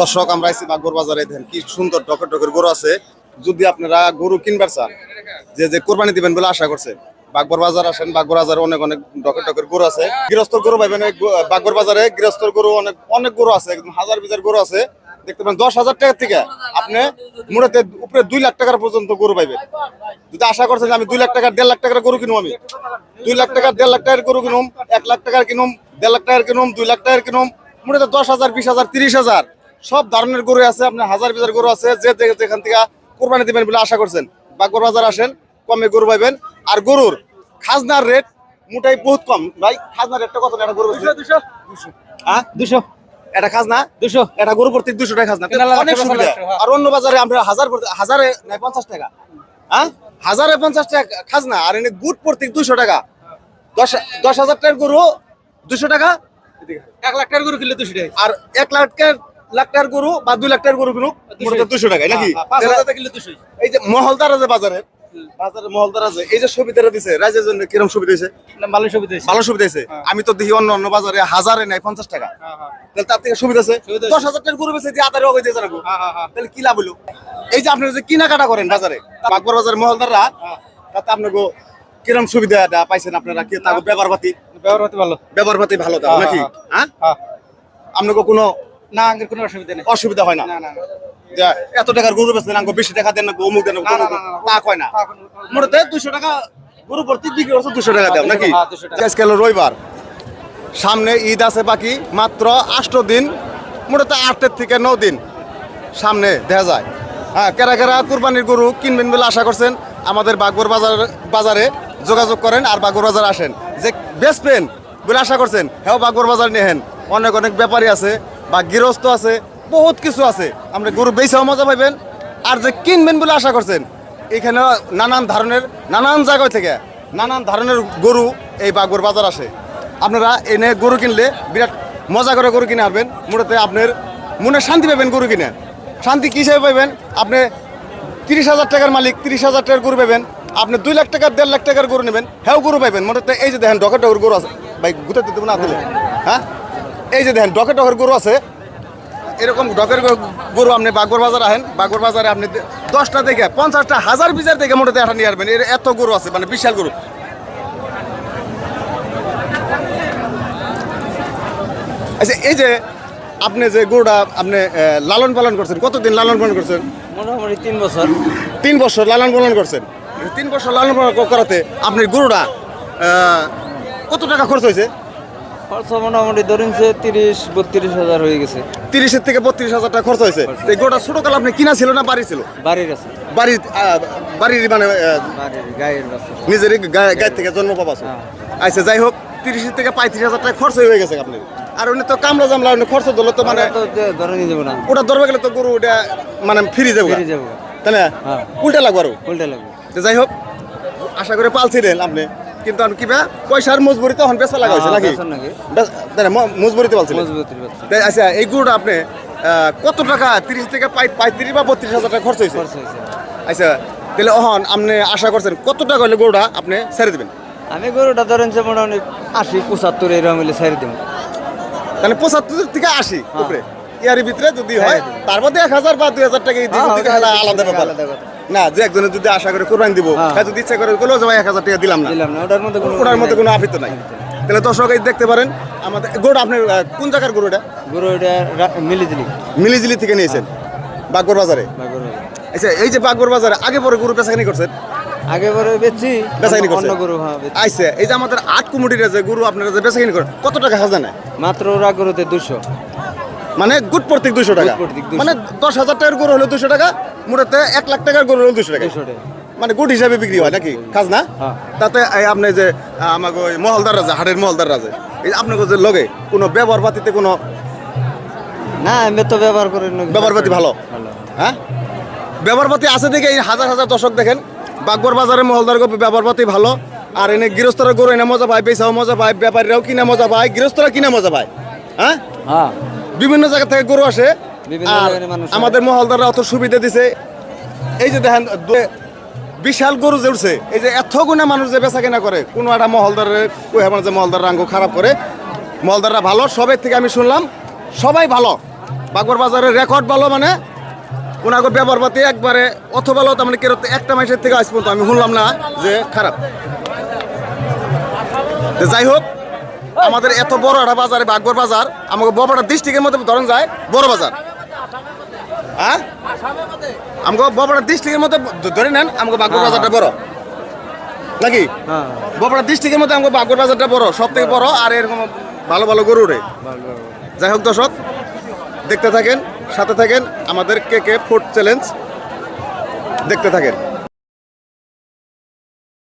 দর্শক আমরা আইছি বাগবর বাজারে। দেখেন কি সুন্দর ডকের গরু আছে। যদি আপনারা গরু কিনবার চান, যে কোরবানি দিবেন বলে আশা করছেন, বাগবর বাজার আসেন। বাগবর বাজারে অনেক ডকের গরু আছে। গৃহস্থর গরু পাইবেন বাগবর বাজারে। গৃহস্থর গরু অনেক গরু আছে, একদম হাজার বিজার গরু আছে। দেখতে পাবেন 10,000 টাকা থেকে আপনি মোটাতে উপরে 2 লাখ টাকার পর্যন্ত গরু পাইবেন। যদি আশা করছেন যে আমি 2 লাখ টাকা 1.5 লাখ টাকার গরু কিনুম, আমি 2 লাখ টাকা 1.5 লাখ টাকার গরু কিনুম, 1 লাখ টাকার কিনুম, 1.5 লাখ টাকার কিনুম, 2 লাখ টাকার কিনুম, মোটাতে 10,000, 20,000, 30,000 সব ধরনের গরু আছে। আপনার হাজার বিজার গরু আছে। যেখান থেকে কোরবানি দিবেন বলে আশা করছেন, বাগবর বাজার আসেন, কমে গরু পাইবেন। আর গরুর খাজনার রেট মোটাই বহুত কম ভাই। খাজনার রেটটা কত? একটা গরু 200 এটা খাজনা 200, এটা গরু প্রত্যেক 200 টাকা খাজনা, অনেক সুবিধা। আর অন্য বাজারে আমরা হাজারে নাই 50 টাকা, হ্যাঁ 1050 টাকা খাজনা। আর এনে গুড় প্রত্যেক 200 টাকা। 10,000 টাকার গরু 200 টাকা, 1 লাখ টাকার গরু কিনলে 200 টাকা। আর 1 লাখ টাকার গরু বা 2 লাখ টাকার গরু কিনুক 200 টাকায় নাকি? 5,000 টাকা কিনলে 200। এই যে মহলদার আছে বাজারে মহলদার আছে, এই যে সুবিধাটা দিছে রাজ্যের জন্য, কিরকম সুবিধা দিছে? ভালো সুবিধা দিছে। আমি তো দেখি অন্য বাজারে হাজারে নাই 50 টাকা, তাহলে তার থেকে সুবিধা আছে। 10,000 টাকার গরু বেচে দিয়ে আদারে অবৈধ দিয়ে জানাবো, তাহলে কি লাভ হলো? এই যে আপনারা যে কেনাকাটা করেন বাজারে, বাগবর বাজার মহলদাররা, তাতে আপনাকে কিরকম সুবিধাটা পাইছেন আপনারা? কি তাকে ব্যবহার পাতি ভালো দাও নাকি? হ্যাঁ আপনাকে কোনো না, আঙ্গের কোনো অসুবিধা নেই, অসুবিধা হয় না? যে এত টাকার গরু বেচলেন, আমাকে বেশি টাকা দেন না, অমুক দেন, তা কয় না। মোটাতে 200 টাকা গরু প্রতি বিক্রি করছে, 200 টাকা দাও নাকি? আজকে হলো রবিবার, সামনে ঈদ আছে বাকি মাত্র 8 দিন, মোটাতে 8 থেকে 9 দিন সামনে দেখা যায়। হ্যাঁ, কেরা কুরবানির গরু কিনবেন বলে আশা করছেন, আমাদের বাগবর বাজারে যোগাযোগ করেন আর বাগবর বাজার আসেন। যে বেচবেন বলে আশা করছেন, হ্যাঁ বাগবর বাজার নেহেন। অনেক ব্যাপারী আছে বা গৃহস্থ আছে, বহুত কিছু আছে। আমরা গরু বেচাও মজা পাইবেন। আর যে কিনবেন বলে আশা করছেন, এখানে নানান জায়গা থেকে নানান ধরনের গরু এই বাগবর বাজার আসে। আপনারা এনে গরু কিনলে বিরাট মজা করে গরু কিনে আসবেন। মোটাতে আপনার মনে শান্তি পাবেন গরু কিনে। শান্তি কী হিসেবে পাবেন? আপনি 30,000 টাকার মালিক, 30,000 টাকার গরু পাবেন। আপনি 2 লাখ টাকার 1.5 লাখ টাকার গরু নেবেন, হ্যাঁ গরু পাইবেন। মোটাতে এই যে দেখেন ডকের গরু আছে ভাই, গুতাতে দেবো না দিলে, হ্যাঁ এই যে দেখেন ডকের গরু আছে। এরকম ডকের গরু আপনি বাগবর বাজার আহেন, বাগবর বাজারে আপনি 10টা থেকে 50টা হাজার বিজার থেকে মোটাতে একটা নিয়ে আসবেন। এত গরু আছে, মানে বিশাল গরু। আচ্ছা, এই যে আপনি যে গরুটা আপনি লালন পালন করছেন, কতদিন লালন পালন করছেন? মোটামুটি 3 বছর। 3 বছর লালন পালন করছেন। 3 বছর লালন পালন করাতে আপনার গরুটা কত টাকা খরচ হয়েছে? খরচ মোটামুটি ধরেন যে 30-32 হাজার হয়ে গেছে। 30 থেকে 32,000 টাকা খরচ হয়েছে। এই গরুটা ছোটকাল আপনি কিনা ছিল না বাড়ি ছিল? বাড়ির আছে। বাড়ির মানে গায়ের আছে, নিজের গায়ে থেকে জন্ম পাবা। আচ্ছা, যাই হোক, 30 থেকে 35,000 টাকা খরচ হয়ে গেছে আপনার। আর উনি তো কামলা জামলা খরচ দিল তো, মানে ধরে নিয়ে যাবো না, ওটা ধরবে গেলে তো গরু ওটা মানে ফিরে যাবো, তাই না? উল্টা লাগবো আরো, উল্টা লাগবে। যাই হোক, আশা করে পালছিলেন আপনি, কিন্তু আমি কিবা পয়সার মজবুরি তখন বেচা লাগা হয়েছে নাকি? মজবুরিতে পালছিলেন। আচ্ছা, এই গরুটা আপনি কত টাকা 30 থেকে 35 বা 32,000 টাকা খরচ হয়েছে? আচ্ছা, তাহলে অহন আপনি আশা করছেন কত টাকা হলে গরুটা আপনি ছেড়ে দেবেন? আমি গরুটা ধরেন যে মোটামুটি 80-75 এরকম হলে ছেড়ে দেবো। তাহলে 75 থেকে 80 উপরে ইয়ার ভিতরে যদি হয়, তার মধ্যে 1,000 বা 2,000 টাকা আলাদা ব্যাপার না। যে একজনের যদি আশা করে কোরবানি দিব, যদি ইচ্ছা করে বললো যে ভাই 1,000 টাকা দিলাম না, ওটার মধ্যে কোনো আপত্তি নাই। তাহলে দর্শক দেখতে পারেন আমাদের গরুটা। আপনার কোন জায়গার গরু এটা? মিলিজিলি থেকে নিয়েছেন বাগবর বাজারে? আচ্ছা, এই যে বাগবর বাজারে আগে পরে গরু বেচাকেনি করছেন? আগে পরে বেচাকেনি করছেন গরু। আচ্ছা, এই যে আমাদের 8 কমিটির যে গরু আপনারা যে বেচাকেনি করেন, কত টাকা খাজনা নেয়? মাত্র ওরা গরুতে 200, মানে গুড প্রত্যেক 200 টাকা। মানে 10,000 টাকার গরু হলো 200 টাকা, মোটাতে 1 লাখ টাকার গরু হলো 200 টাকা। মানে গুড হিসাবে বিক্রি হয় নাকি খাজনা? তাতে আপনি যে আমাকে ওই মহলদার আছে, হাটের মহলদার আছে, এই আপনাকে যে লগে কোনো ব্যবহার পাতিতে কোনো না? আমি তো ব্যবহার করি না। ব্যবহার পাতি ভালো? হ্যাঁ, ব্যবহার পাতি আছে দেখে এই হাজার দর্শক দেখেন বাগবর বাজারে মহলদার ব্যবহার পাতি ভালো। আর এনে গৃহস্থরা গরু এনে মজা পায়, বেচাও মজা পায়, ব্যাপারীরাও কিনে মজা পায়, গৃহস্থরা কিনে মজা পায়। হ্যাঁ, বিভিন্ন জায়গা থেকে গরু আসে। আর আমাদের মহলদাররা অত সুবিধা দিছে। এই যে দেখেন বিশাল গরু যে উঠছে, এই যে এত গুণা মানুষ যে বেচা কেনা করে, কোনো একটা মহলদারের যে মহলদার রাঙ্গ খারাপ করে। মহলদাররা ভালো, সবের থেকে আমি শুনলাম সবাই ভালো, বাগবার বাজারের রেকর্ড ভালো মানে ওনাকে ব্যবহার পাতি একবারে অত ভালো তার মানে কেরোতে একটা মাসের থেকে আজ পর্যন্ত আমি শুনলাম না যে খারাপ। তো যাই হোক আমাদের এত বড় একটা বাজারে বাগবার বাজার আমাকে বড় ডিস্ট্রিক্টের মধ্যে ধরেন যায় বড় বাজার, হ্যাঁ আমাকে বড় ডিস্ট্রিক্টের মধ্যে ধরে নেন আমাকে বাগবার বাজারটা বড় নাকি? বড় ডিস্ট্রিক্টের মধ্যে আমাকে বাগবার বাজারটা বড়, সব থেকে বড়। আর এরকম ভালো ভালো গরু রে। যাই হোক দর্শক দেখতে থাকেন, সাথে থাকেন, আমাদের কে ফুড চ্যালেঞ্জ দেখতে থাকেন।